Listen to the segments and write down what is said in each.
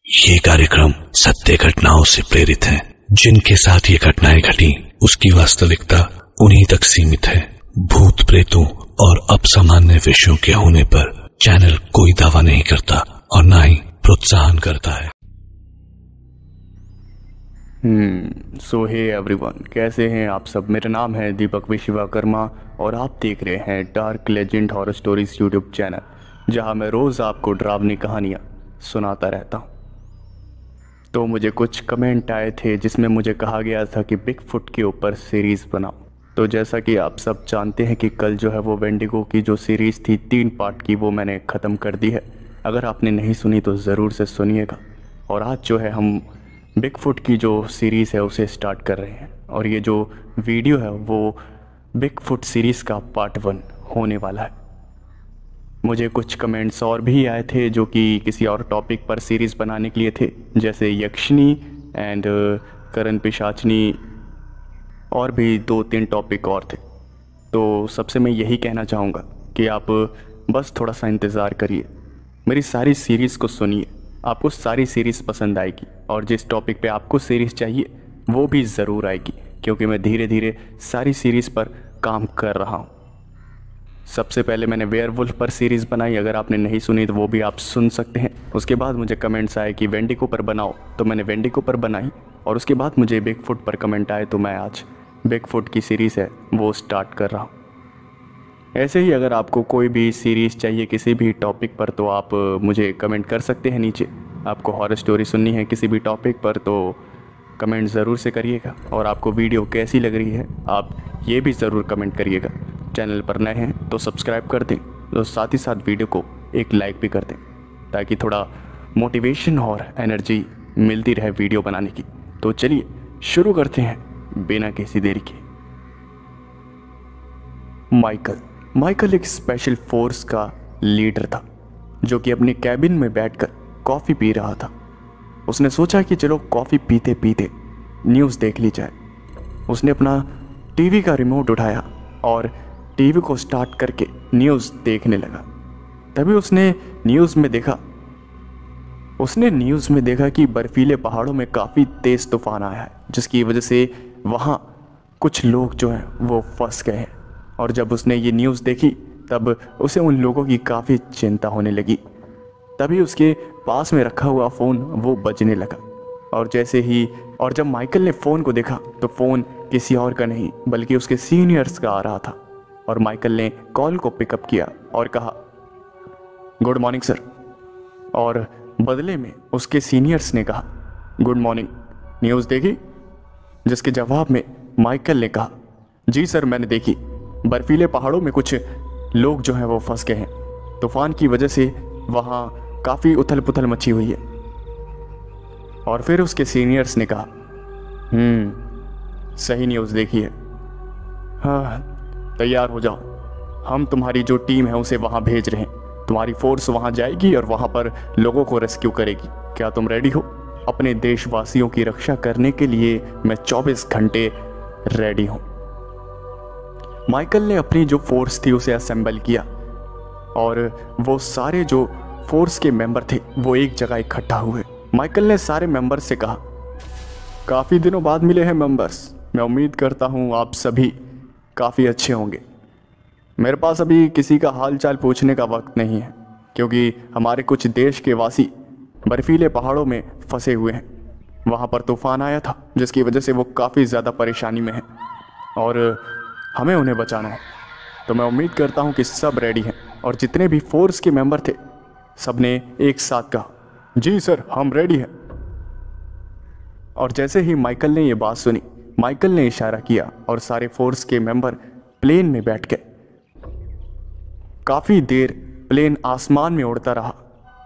ये कार्यक्रम सत्य घटनाओं से प्रेरित है। जिनके साथ ये घटनाएं घटी उसकी वास्तविकता उन्हीं तक सीमित है। भूत प्रेतों और अपसामान्य विषयों के होने पर चैनल कोई दावा नहीं करता और न ही प्रोत्साहन करता है। सो हे एवरीवन, कैसे हैं आप सब। मेरा नाम है दीपक विश्वकर्मा और आप देख रहे हैं dark legend horror stories YouTube channel, जहां मैं रोज़ आपको डरावनी कहानियां सुनाता रहता हूं। तो मुझे कुछ कमेंट आए थे जिसमें मुझे कहा गया था कि बिगफुट के ऊपर सीरीज़ बनाओ। तो जैसा कि आप सब जानते हैं कि कल जो है वो वेंडिगो की जो सीरीज़ थी 3 पार्ट की, वो मैंने ख़त्म कर दी है। अगर आपने नहीं सुनी तो ज़रूर से सुनिएगा। और आज जो है हम बिगफुट की जो सीरीज़ है उसे स्टार्ट कर रहे हैं। और ये जो वीडियो है वो बिगफुट सीरीज़ का पार्ट 1 होने वाला है। मुझे कुछ कमेंट्स और भी आए थे जो कि किसी और टॉपिक पर सीरीज़ बनाने के लिए थे, जैसे यक्षिणी एंड करण पिशाचनी, और भी 2-3 टॉपिक और थे। तो सबसे मैं यही कहना चाहूँगा कि आप बस थोड़ा सा इंतज़ार करिए, मेरी सारी सीरीज़ को सुनिए, आपको सारी सीरीज़ पसंद आएगी। और जिस टॉपिक पे आपको सीरीज़ चाहिए वो भी ज़रूर आएगी, क्योंकि मैं धीरे धीरे सारी सीरीज़ पर काम कर रहा हूँ। सबसे पहले मैंने वेयरवुल्फ पर सीरीज़ बनाई, अगर आपने नहीं सुनी तो वो भी आप सुन सकते हैं। उसके बाद मुझे कमेंट्स आए कि वेंडिगो पर बनाओ, तो मैंने वेंडिगो पर बनाई। और उसके बाद मुझे बिगफुट पर कमेंट आए, तो मैं आज बिगफुट की सीरीज़ है वो स्टार्ट कर रहा हूँ। ऐसे ही अगर आपको कोई भी सीरीज़ चाहिए किसी भी टॉपिक पर, तो आप मुझे कमेंट कर सकते हैं नीचे। आपको हॉरर स्टोरी सुननी है किसी भी टॉपिक पर तो कमेंट ज़रूर से करिएगा। और आपको वीडियो कैसी लग रही है आप ये भी ज़रूर कमेंट करिएगा। चैनल पर नए हैं तो सब्सक्राइब कर दें, तो साथ ही साथ वीडियो को एक लाइक भी कर दें, ताकि थोड़ा मोटिवेशन और एनर्जी मिलती रहे वीडियो बनाने की। तो चलिए शुरू करते हैं बिना किसी देरी के। माइकल एक स्पेशल फोर्स का लीडर था, जो कि अपने कैबिन में बैठकर कॉफ़ी पी रहा था। उसने सोचा कि चलो कॉफ़ी पीते पीते न्यूज़ देख ली जाए। उसने अपना टीवी का रिमोट उठाया और टीवी को स्टार्ट करके न्यूज़ देखने लगा। तभी उसने न्यूज़ में देखा कि बर्फीले पहाड़ों में काफ़ी तेज़ तूफान आया है, जिसकी वजह से वहाँ कुछ लोग जो हैं वो फंस गए हैं। और जब उसने ये न्यूज़ देखी तब उसे उन लोगों की काफ़ी चिंता होने लगी। तभी उसके पास में रखा हुआ फ़ोन वो बजने लगा। और जब माइकल ने फ़ोन को देखा तो फ़ोन किसी और का नहीं बल्कि उसके सीनियर्स का आ रहा था। और माइकल ने कॉल को पिकअप किया और कहा, गुड मॉर्निंग सर। और बदले में उसके सीनियर्स ने कहा, गुड मॉर्निंग, न्यूज़ देखी? जिसके जवाब में माइकल ने कहा, जी सर मैंने देखी। बर्फीले पहाड़ों में कुछ लोग जो हैं वो फंस गए हैं। तूफान की वजह से वहाँ काफ़ी उथल पुथल मची हुई है। और फिर उसके सीनियर्स ने कहा, सही न्यूज़ देखी है। हाँ, तैयार हो जाओ, हम तुम्हारी जो टीम है उसे वहाँ भेज रहे हैं। तुम्हारी फोर्स वहाँ जाएगी और वहाँ पर लोगों को रेस्क्यू करेगी। क्या तुम रेडी हो? अपने देशवासियों की रक्षा करने के लिए मैं 24 घंटे रेडी हूँ। माइकल ने अपनी जो फोर्स थी उसे असेंबल किया और वो सारे जो फोर्स के मेंबर थे वो एक जगह इकट्ठा हुए। माइकल ने सारे मेंबर्स से कहा, काफ़ी दिनों बाद मिले हैं मेंबर्स, मैं उम्मीद करता हूँ आप सभी काफ़ी अच्छे होंगे। मेरे पास अभी किसी का हाल चाल पूछने का वक्त नहीं है, क्योंकि हमारे कुछ देश के वासी बर्फीले पहाड़ों में फंसे हुए हैं। वहाँ पर तूफान आया था जिसकी वजह से वो काफ़ी ज़्यादा परेशानी में हैं और हमें उन्हें बचाना है। तो मैं उम्मीद करता हूँ कि सब रेडी हैं। और जितने भी फोर्स के मेंबर थे सब ने एक साथ कहा, जी सर हम रेडी हैं। और जैसे ही माइकल ने ये बात सुनी, माइकल ने इशारा किया और सारे फोर्स के मेंबर प्लेन में बैठ गए। काफ़ी देर प्लेन आसमान में उड़ता रहा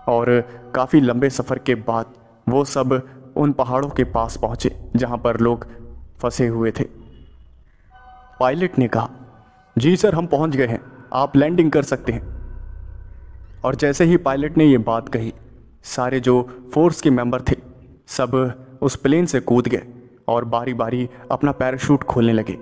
और काफ़ी लंबे सफ़र के बाद वो सब उन पहाड़ों के पास पहुँचे जहाँ पर लोग फंसे हुए थे। पायलट ने कहा, जी सर हम पहुँच गए हैं, आप लैंडिंग कर सकते हैं। और जैसे ही पायलट ने ये बात कही, सारे जो फोर्स के मेंबर थे सब उस प्लेन से कूद गए और बारी बारी अपना पैराशूट खोलने लगे।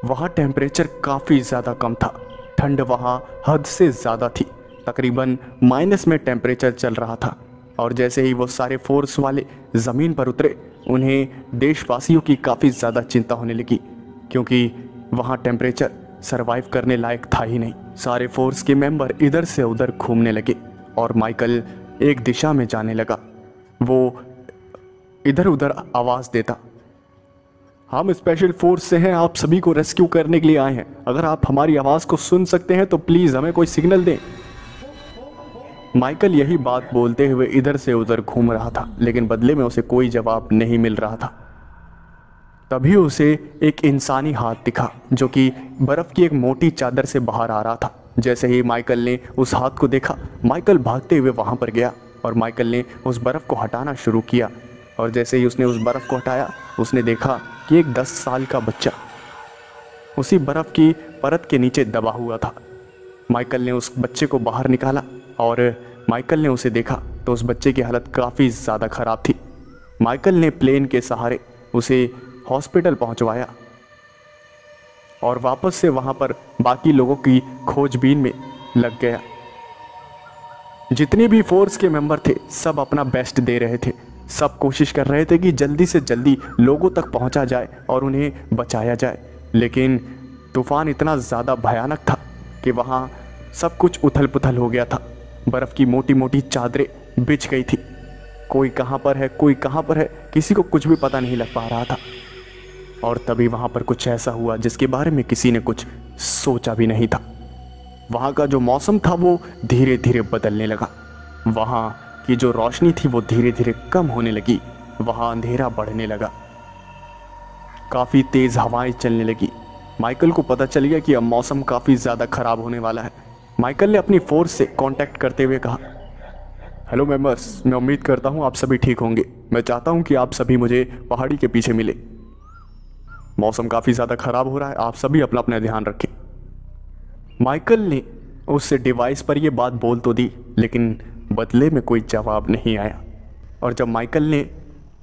वहाँ टेम्परेचर काफ़ी ज़्यादा कम था, ठंड वहाँ हद से ज़्यादा थी, तकरीबन माइनस में टेम्परेचर चल रहा था। और जैसे ही वो सारे फोर्स वाले ज़मीन पर उतरे, उन्हें देशवासियों की काफ़ी ज़्यादा चिंता होने लगी, क्योंकि वहाँ टेम्परेचर सरवाइव करने लायक था ही नहीं। सारे फोर्स के मेंबर इधर से उधर घूमने लगे और माइकल एक दिशा में जाने लगा। वो इधर उधर आवाज़ देता, हम स्पेशल फोर्स से हैं, आप सभी को रेस्क्यू करने के लिए आए हैं। अगर आप हमारी आवाज़ को सुन सकते हैं तो प्लीज़ हमें कोई सिग्नल दें। माइकल यही बात बोलते हुए इधर से उधर घूम रहा था, लेकिन बदले में उसे कोई जवाब नहीं मिल रहा था। तभी उसे एक इंसानी हाथ दिखा जो कि बर्फ़ की एक मोटी चादर से बाहर आ रहा था। जैसे ही माइकल ने उस हाथ को देखा, माइकल भागते हुए वहाँ पर गया और माइकल ने उस बर्फ़ को हटाना शुरू किया। और जैसे ही उसने उस बर्फ़ को हटाया, उसने देखा कि एक 10 साल का बच्चा उसी बर्फ़ की परत के नीचे दबा हुआ था। माइकल ने उस बच्चे को बाहर निकाला और माइकल ने उसे देखा तो उस बच्चे की हालत काफ़ी ज़्यादा ख़राब थी। माइकल ने प्लेन के सहारे उसे हॉस्पिटल पहुंचवाया और वापस से वहां पर बाकी लोगों की खोजबीन में लग गया। जितने भी फोर्स के मेंबर थे सब अपना बेस्ट दे रहे थे। सब कोशिश कर रहे थे कि जल्दी से जल्दी लोगों तक पहुंचा जाए और उन्हें बचाया जाए, लेकिन तूफान इतना ज़्यादा भयानक था कि वहाँ सब कुछ उथल पुथल हो गया था। बर्फ़ की मोटी मोटी चादरें बिछ गई थी। कोई कहाँ पर है, कोई कहाँ पर है, किसी को कुछ भी पता नहीं लग पा रहा था। और तभी वहाँ पर कुछ ऐसा हुआ जिसके बारे में किसी ने कुछ सोचा भी नहीं था। वहाँ का जो मौसम था वो धीरे धीरे बदलने लगा। वहाँ की जो रोशनी थी वो धीरे धीरे कम होने लगी। वहाँ अंधेरा बढ़ने लगा। काफ़ी तेज़ हवाएं चलने लगी। माइकल को पता चल गया कि अब मौसम काफ़ी ज़्यादा ख़राब होने वाला है। माइकल ने अपनी फोर्स से कांटेक्ट करते हुए कहा, हेलो मेंबर्स, मैं उम्मीद करता हूँ आप सभी ठीक होंगे। मैं चाहता हूँ कि आप सभी मुझे पहाड़ी के पीछे मिले। मौसम काफ़ी ज़्यादा ख़राब हो रहा है, आप सभी अपना अपना ध्यान रखें। माइकल ने उस डिवाइस पर यह बात बोल तो दी, लेकिन बदले में कोई जवाब नहीं आया। और जब माइकल ने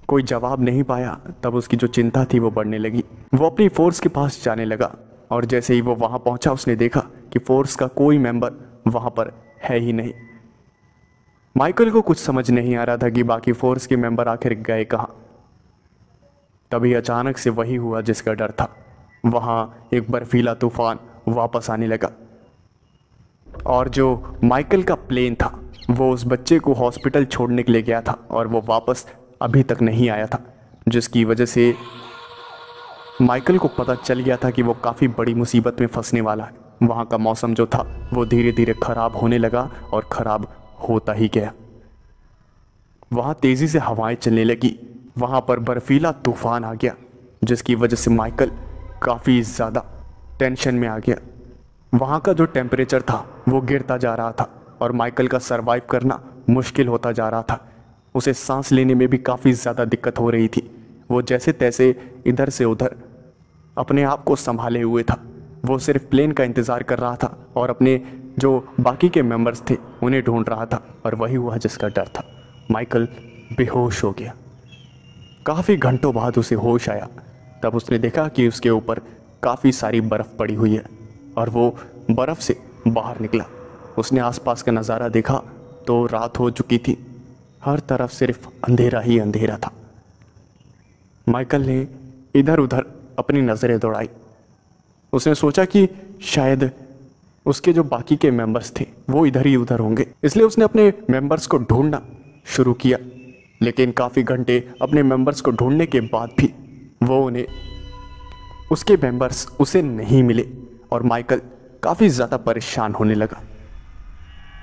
कोई जवाब नहीं पाया तब उसकी जो चिंता थी वो बढ़ने लगी। वो अपनी फोर्स के पास जाने लगा और जैसे ही वो वहाँ पहुँचा उसने देखा कि फोर्स का कोई मेंबर वहाँ पर है ही नहीं। माइकल को कुछ समझ नहीं आ रहा था कि बाकी फोर्स के मेंबर आखिर गए कहाँ। तभी अचानक से वही हुआ जिसका डर था। वहाँ एक बर्फीला तूफान वापस आने लगा और जो माइकल का प्लेन था वो उस बच्चे को हॉस्पिटल छोड़ने के लिए गया था और वो वापस अभी तक नहीं आया था, जिसकी वजह से माइकल को पता चल गया था कि वो काफ़ी बड़ी मुसीबत में फंसने वाला है। वहाँ का मौसम जो था वो धीरे धीरे ख़राब होने लगा और ख़राब होता ही गया। वहाँ तेज़ी से हवाएं चलने लगी। वहाँ पर बर्फीला तूफान आ गया, जिसकी वजह से माइकल काफ़ी ज़्यादा टेंशन में आ गया। वहाँ का जो टेम्परेचर था वो गिरता जा रहा था और माइकल का सरवाइव करना मुश्किल होता जा रहा था। उसे सांस लेने में भी काफ़ी ज़्यादा दिक्कत हो रही थी। वो जैसे तैसे इधर से उधर अपने आप को संभाले हुए था। वो सिर्फ प्लेन का इंतज़ार कर रहा था और अपने जो बाकी के मेंबर्स थे उन्हें ढूंढ रहा था। और वही हुआ जिसका डर था। माइकल बेहोश हो गया। काफ़ी घंटों बाद उसे होश आया। तब उसने देखा कि उसके ऊपर काफ़ी सारी बर्फ़ पड़ी हुई है और वो बर्फ़ से बाहर निकला। उसने आसपास का नज़ारा देखा तो रात हो चुकी थी। हर तरफ सिर्फ अंधेरा ही अंधेरा था। माइकल ने इधर उधर अपनी नज़रें दौड़ाई। उसने सोचा कि शायद उसके जो बाकी के मेंबर्स थे वो इधर ही उधर होंगे, इसलिए उसने अपने मेंबर्स को ढूंढना शुरू किया। लेकिन काफ़ी घंटे अपने मेंबर्स को ढूंढने के बाद भी उसके मेंबर्स उसे नहीं मिले और माइकल काफ़ी ज़्यादा परेशान होने लगा।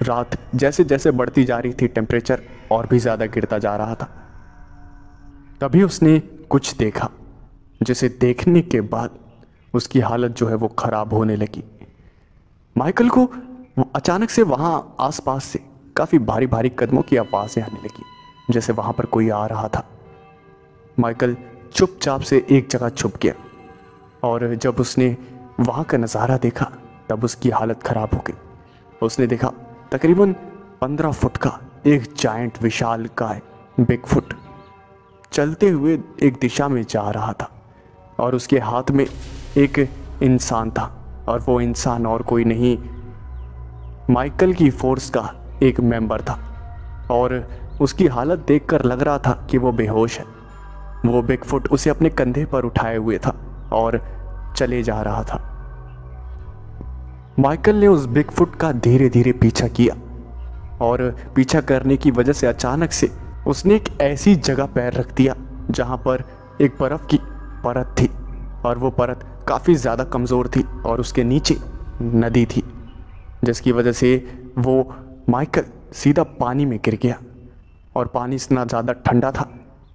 रात जैसे जैसे बढ़ती जा रही थी, टेम्परेचर और भी ज़्यादा गिरता जा रहा था। तभी उसने कुछ देखा, जिसे देखने के बाद उसकी हालत जो है वो ख़राब होने लगी। माइकल को अचानक से वहाँ आसपास से काफ़ी भारी भारी कदमों की आवाज़ें आने लगी, जैसे वहाँ पर कोई आ रहा था। माइकल चुपचाप से एक जगह छुप गया और जब उसने वहाँ का नज़ारा देखा तब उसकी हालत ख़राब हो गई। उसने देखा तकरीबन 15 फुट का एक जायंट विशाल काय बिगफुट चलते हुए एक दिशा में जा रहा था और उसके हाथ में एक इंसान था और वो इंसान और कोई नहीं, माइकल की फोर्स का एक मेंबर था। और उसकी हालत देखकर लग रहा था कि वो बेहोश है। वो बिगफुट उसे अपने कंधे पर उठाए हुए था और चले जा रहा था। माइकल ने उस बिगफुट का धीरे धीरे पीछा किया और पीछा करने की वजह से अचानक से उसने एक ऐसी जगह पैर रख दिया जहां पर एक बर्फ की परत थी और वो परत काफ़ी ज़्यादा कमज़ोर थी और उसके नीचे नदी थी, जिसकी वजह से वो माइकल सीधा पानी में गिर गया। और पानी इतना ज़्यादा ठंडा था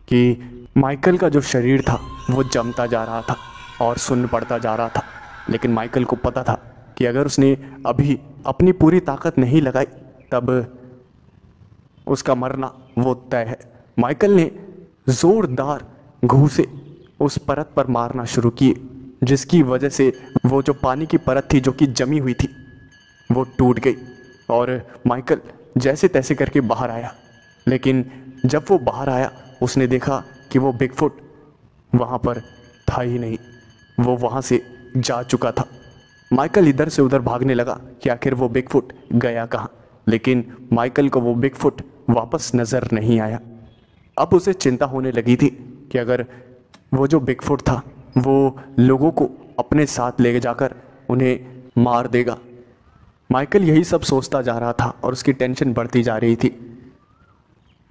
कि माइकल का जो शरीर था वो जमता जा रहा था और सुन्न पड़ता जा रहा था। लेकिन माइकल को पता था कि अगर उसने अभी अपनी पूरी ताकत नहीं लगाई तब उसका मरना वो तय है। माइकल ने ज़ोरदार घूंसे उस परत पर मारना शुरू किए, जिसकी वजह से वो जो पानी की परत थी जो कि जमी हुई थी वो टूट गई और माइकल जैसे तैसे करके बाहर आया। लेकिन जब वो बाहर आया उसने देखा कि वो बिगफुट वहाँ पर था ही नहीं, वो वहाँ से जा चुका था। माइकल इधर से उधर भागने लगा कि आखिर वो बिगफुट गया कहाँ, लेकिन माइकल को वो बिगफुट वापस नज़र नहीं आया। अब उसे चिंता होने लगी थी कि अगर वो जो बिगफुट था वो लोगों को अपने साथ ले जाकर उन्हें मार देगा। माइकल यही सब सोचता जा रहा था और उसकी टेंशन बढ़ती जा रही थी।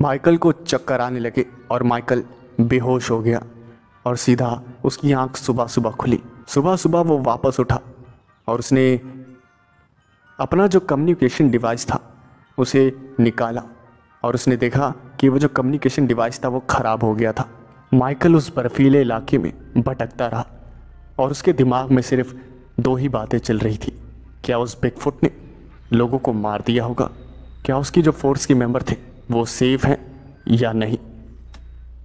माइकल को चक्कर आने लगे और माइकल बेहोश हो गया और सीधा उसकी आंख सुबह सुबह खुली। सुबह सुबह वो वापस उठा और उसने अपना जो कम्युनिकेशन डिवाइस था उसे निकाला और उसने देखा कि वो जो कम्युनिकेशन डिवाइस था वो ख़राब हो गया था। माइकल उस बर्फीले इलाके में भटकता रहा और उसके दिमाग में सिर्फ दो ही बातें चल रही थी। क्या उस बिगफुट ने लोगों को मार दिया होगा? क्या उसकी जो फोर्स के मेंबर थे वो सेफ हैं या नहीं?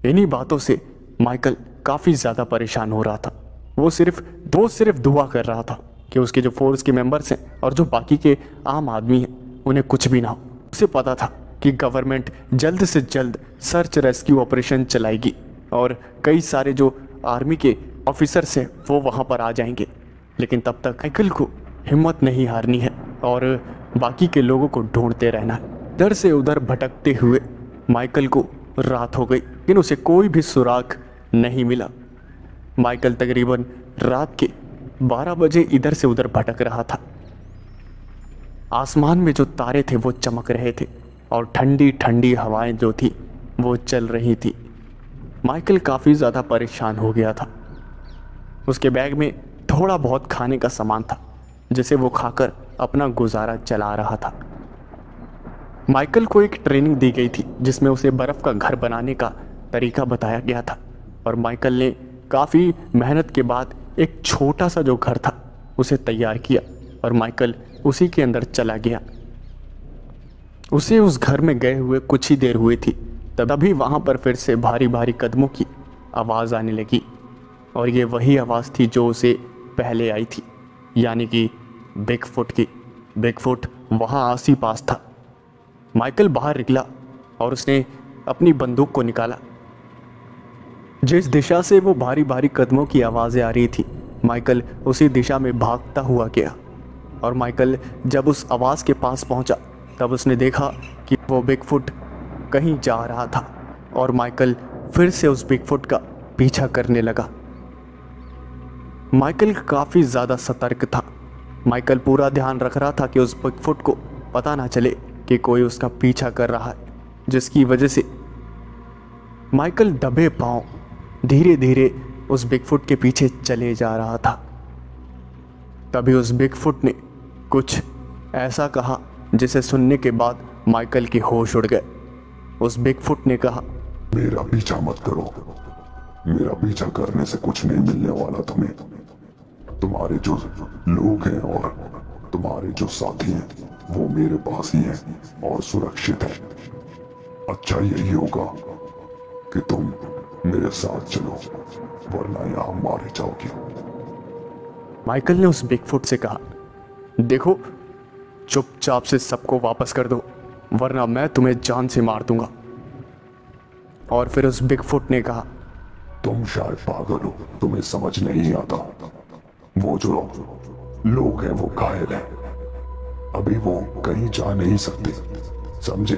इन्हीं बातों से माइकल काफ़ी ज़्यादा परेशान हो रहा था। वो सिर्फ दुआ कर रहा था कि उसके जो फोर्स के मेंबर्स हैं और जो बाकी के आम आदमी हैं उन्हें कुछ भी ना हो। उसे पता था कि गवर्नमेंट जल्द से जल्द सर्च रेस्क्यू ऑपरेशन चलाएगी और कई सारे जो आर्मी के ऑफिसर्स हैं वो वहाँ पर आ जाएंगे। लेकिन तब तक माइकल को हिम्मत नहीं हारनी है और बाकी के लोगों को ढूंढते रहना है। इधर से उधर भटकते हुए माइकल को रात हो गई, लेकिन उसे कोई भी सुराग नहीं मिला। माइकल तकरीबन रात के 12 बजे इधर से उधर भटक रहा था। आसमान में जो तारे थे वो चमक रहे थे और ठंडी ठंडी हवाएं जो थी वो चल रही थी। माइकल काफ़ी ज़्यादा परेशान हो गया था। उसके बैग में थोड़ा बहुत खाने का सामान था जिसे वो खाकर अपना गुजारा चला रहा था। माइकल को एक ट्रेनिंग दी गई थी जिसमें उसे बर्फ़ का घर बनाने का तरीका बताया गया था और माइकल ने काफ़ी मेहनत के बाद एक छोटा सा जो घर था उसे तैयार किया और माइकल उसी के अंदर चला गया। उसे उस घर में गए हुए कुछ ही देर हुई थी तभी वहाँ पर फिर से भारी भारी कदमों की आवाज़ आने लगी और ये वही आवाज़ थी जो उसे पहले आई थी, यानी कि बिगफुट की। बिगफुट वहाँ आस ही पास था। माइकल बाहर निकला और उसने अपनी बंदूक को निकाला। जिस दिशा से वो भारी भारी कदमों की आवाज़ें आ रही थी माइकल उसी दिशा में भागता हुआ गया और माइकल जब उस आवाज़ के पास पहुंचा तब उसने देखा कि वो बिगफुट कहीं जा रहा था और माइकल फिर से उस बिगफुट का पीछा करने लगा। माइकल काफ़ी ज़्यादा सतर्क था। माइकल पूरा ध्यान रख रहा था कि उस बिगफुट को पता ना चले कि कोई उसका पीछा कर रहा है, जिसकी वजह से माइकल दबे पांव धीरे धीरे उस बिगफुट के पीछे चले जा रहा था। तभी उस बिगफुट ने कुछ ऐसा कहा जिसे सुनने के बाद माइकल के होश उड़ गए। उस बिगफुट ने कहा, मेरा पीछा मत करो, मेरा पीछा करने से कुछ नहीं मिलने वाला तुम्हें। तुम्हारे जो लोग हैं और तुम्हारे जो साथी हैं वो मेरे पास ही हैं और सुरक्षित हैं। अच्छा यही होगा कि तुम मेरे साथ चलो, वरना यहाँ मारे जाओगे। माइकल ने उस बिगफुट से कहा, देखो चुपचाप से सबको वापस कर दो वरना मैं तुम्हें जान से मार दूंगा। और फिर उस बिगफुट ने कहा, तुम शायद पागल हो, तुम्हें समझ नहीं आता। वो जो लोग हैं वो घायल हैं, अभी वो कहीं जा नहीं सकते, समझे?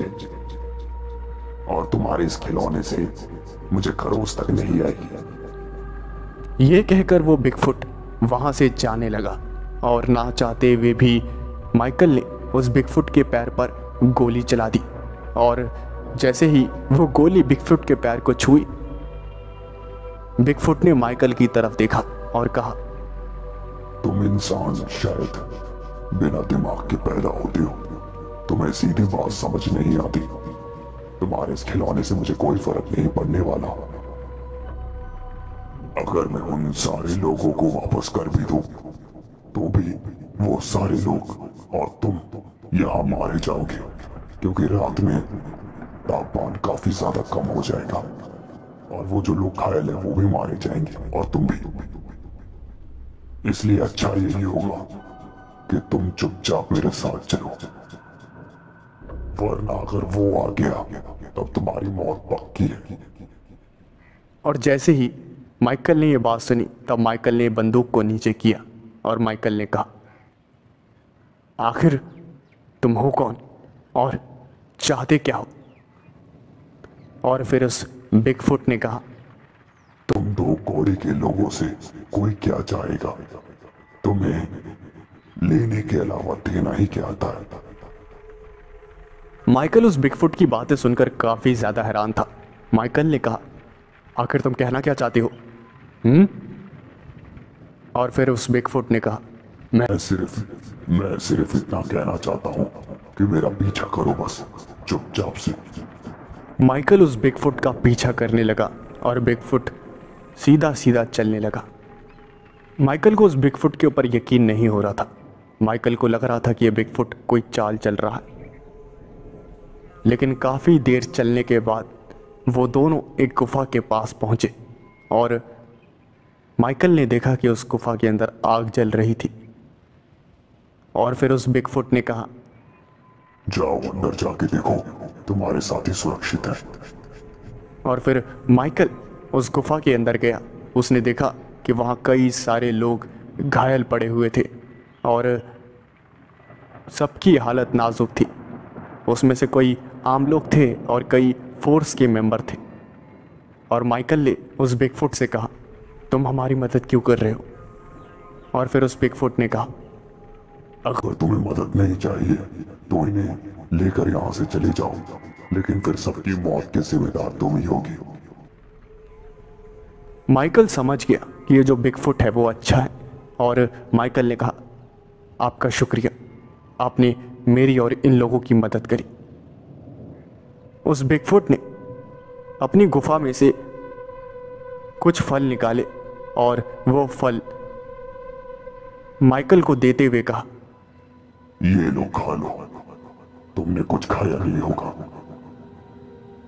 और तुम्हारे इस खिलौने से मुझे खरोच तक नहीं आएगी। ये कहकर वो बिगफुट वहां से जाने लगा और ना चाहते हुए भी माइकल ने उस बिगफुट के पैर पर गोली चला दी। और जैसे ही वो गोली बिगफुट के पैर को छुई, बिगफुट ने माइकल की तरफ देखा और कहा, तुम इंसान शायद बिना दिमाग के पैदा होते हो, तुम्हें सीधी बात समझ नहीं आती। तुम्हारे इस खिलौने से मुझे कोई फर्क नहीं पड़ने वाला। अगर मैं उन सारे लोगों को वापस कर भी दूं, तो भी वो सारे लोग और तुम यहाँ मारे जाओगे, क्योंकि रात में तापमान काफी ज्यादा कम हो जाएगा और वो जो लोग घायल है वो भी मारे जाएंगे और तुम भी। इसलिए अच्छा यही होगा कि तुम चुपचाप मेरे साथ चलो, वरना अगर वो आ गया तब तुम्हारी मौत पक्की है। और जैसे ही माइकल ने यह बात सुनी, तब माइकल ने बंदूक को नीचे किया और माइकल ने कहा, आखिर तुम हो कौन और चाहते क्या हो? और फिर उस बिगफुट ने कहा, तुम दो कोड़े के लोगों से कोई क्या चाहेगा? तुम्हें लेने के अलावा देना ही क्या आता है? माइकल उस बिगफुट की बातें सुनकर काफी ज्यादा हैरान था। माइकल ने कहा, आखिर तुम कहना क्या चाहते हो? और फिर उस बिगफुट ने कहा, मैं सिर्फ इतना कहना चाहता हूँ कि मेरा पीछा करो बस, चुपचाप से। माइकल उस बिगफुट का पीछा करने लगा और बिगफुट सीधा सीधा चलने लगा। माइकल को उस बिगफुट के ऊपर यकीन नहीं हो रहा था। माइकल को लग रहा था कि यह बिगफुट कोई चाल चल रहा है। लेकिन काफी देर चलने के बाद वो दोनों एक गुफा के पास पहुंचे और माइकल ने देखा कि उस गुफा के अंदर आग जल रही थी। और फिर उस बिगफुट ने कहा, जाओ अंदर जाके देखो, तुम्हारे साथी सुरक्षित है। और फिर माइकल उस गुफा के अंदर गया। उसने देखा कि वहाँ कई सारे लोग घायल पड़े हुए थे और सबकी हालत नाजुक थी। उसमें से कोई आम लोग थे और कई फोर्स के मेंबर थे। और माइकल ने उस बिगफुट से कहा, तुम हमारी मदद क्यों कर रहे हो? और फिर उस बिगफुट ने कहा, अगर तुम्हें मदद नहीं चाहिए तो इन्हें लेकर यहाँ से चले जाओ, लेकिन फिर सबकी मौत के जिम्मेदार तुम ही होगी। माइकल समझ गया कि ये जो बिगफुट है वो अच्छा है। और माइकल ने कहा, आपका शुक्रिया, आपने मेरी और इन लोगों की मदद करी। उस बिगफुट ने अपनी गुफा में से कुछ फल निकाले और वो फल माइकल को देते हुए कहा, ये लो खा लो, तुमने कुछ खाया नहीं होगा।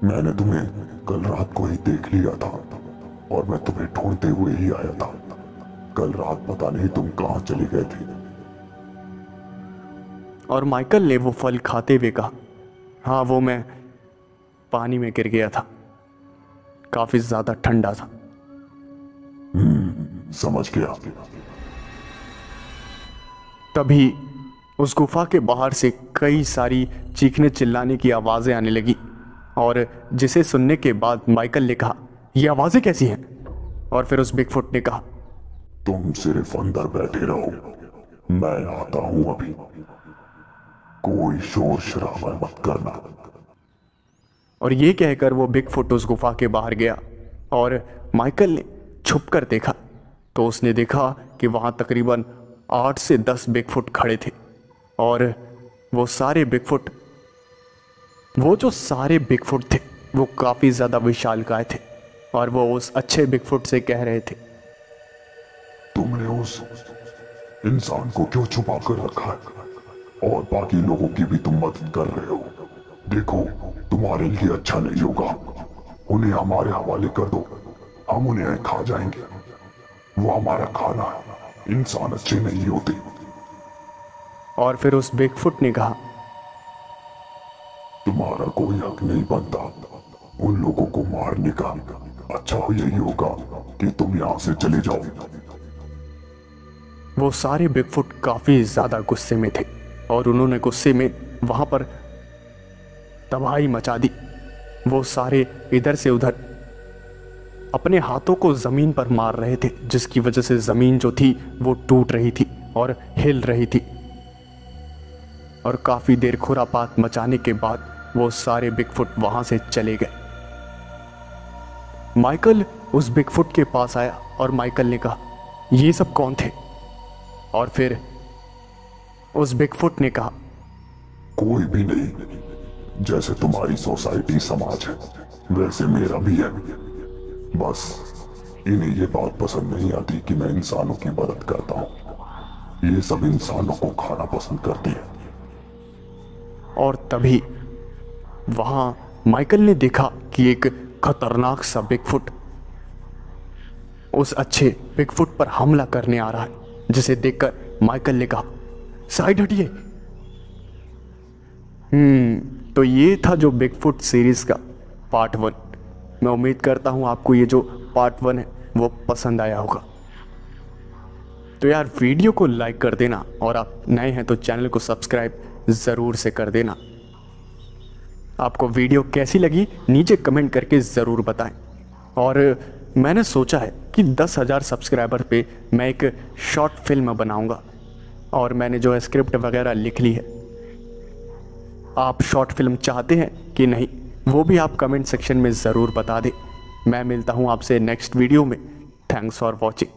मैंने तुम्हें कल रात को ही देख लिया था और मैं तुम्हें ढूंढते हुए ही आया था। कल रात पता नहीं तुम कहां चले गए थे। और माइकल ने वो फल खाते हुए कहा, हाँ वो मैं पानी में गिर गया था, काफी ज्यादा ठंडा था। समझ गया। तभी उस गुफा के बाहर से कई सारी चीखने चिल्लाने की आवाजें आने लगी और जिसे सुनने के बाद माइकल ने कहा, ये आवाजें कैसी हैं? और फिर उस बिगफुट ने कहा, तुम सिर्फ अंदर बैठे रहो, मैं आता हूं अभी। कोई शोर शराबा मत करना। और ये कहकर वो बिगफुट उस गुफा के बाहर गया और माइकल ने छुपकर देखा तो उसने देखा कि वहां तकरीबन 8 से 10 बिगफुट खड़े थे। और वो जो सारे बिगफुट थे वो काफी ज्यादा विशालकाय थे और वो उस अच्छे बिगफुट से कह रहे थे, तुमने उस इंसान को क्यों छुपा कर रखा है और बाकी लोगों की भी तुम मदद कर रहे हो? देखो, तुम्हारे लिए अच्छा नहीं होगा। उन्हें हमारे हवाले कर दो, हम उन्हें खा जाएंगे। वो हमारा खाना है, इंसान अच्छे नहीं होते। और फिर उस बिगफुट ने कहा, तुम्हारा कोई हक नहीं बनता उन लोगों को मारने का। अच्छा यही होगा कि तुम यहाँ से चले जाओ। वो सारे बिगफुट काफी ज्यादा गुस्से में थे और उन्होंने गुस्से में वहां पर तबाही मचा दी। वो सारे इधर से उधर अपने हाथों को ज़मीन पर मार रहे थे, जिसकी वजह से ज़मीन जो थी वो टूट रही थी और हिल रही थी। और काफ़ी देर खुरापात मचाने के बाद वो सारे बिगफुट वहाँ से चले गए। माइकल उस बिगफुट के पास आया और माइकल ने कहा, ये सब कौन थे? और फिर उस बिगफुट ने कहा, कोई भी नहीं, जैसे तुम्हारी सोसाइटी समाज है वैसे मेरा भी है। बस इन्हें ये बात पसंद नहीं आती कि मैं इंसानों की मदद करता हूँ। ये सब इंसानों को खाना पसंद करती है। और तभी वहां माइकल ने देखा कि एक खतरनाक सा बिगफुट उस अच्छे बिगफुट पर हमला करने आ रहा है, जिसे देखकर माइकल ने कहा, साइड हटिए। तो ये था जो बिगफुट सीरीज का पार्ट 1। मैं उम्मीद करता हूँ आपको ये जो पार्ट 1 है वो पसंद आया होगा। तो यार वीडियो को लाइक कर देना, और आप नए हैं तो चैनल को सब्सक्राइब ज़रूर से कर देना। आपको वीडियो कैसी लगी नीचे कमेंट करके ज़रूर बताएं। और मैंने सोचा है कि 10,000 सब्सक्राइबर पे मैं एक शॉर्ट फिल्म बनाऊंगा, और मैंने जो स्क्रिप्ट वगैरह लिख ली है। आप शॉर्ट फिल्म चाहते हैं कि नहीं, वो भी आप कमेंट सेक्शन में ज़रूर बता दें। मैं मिलता हूँ आपसे नेक्स्ट वीडियो में। Thanks for watching.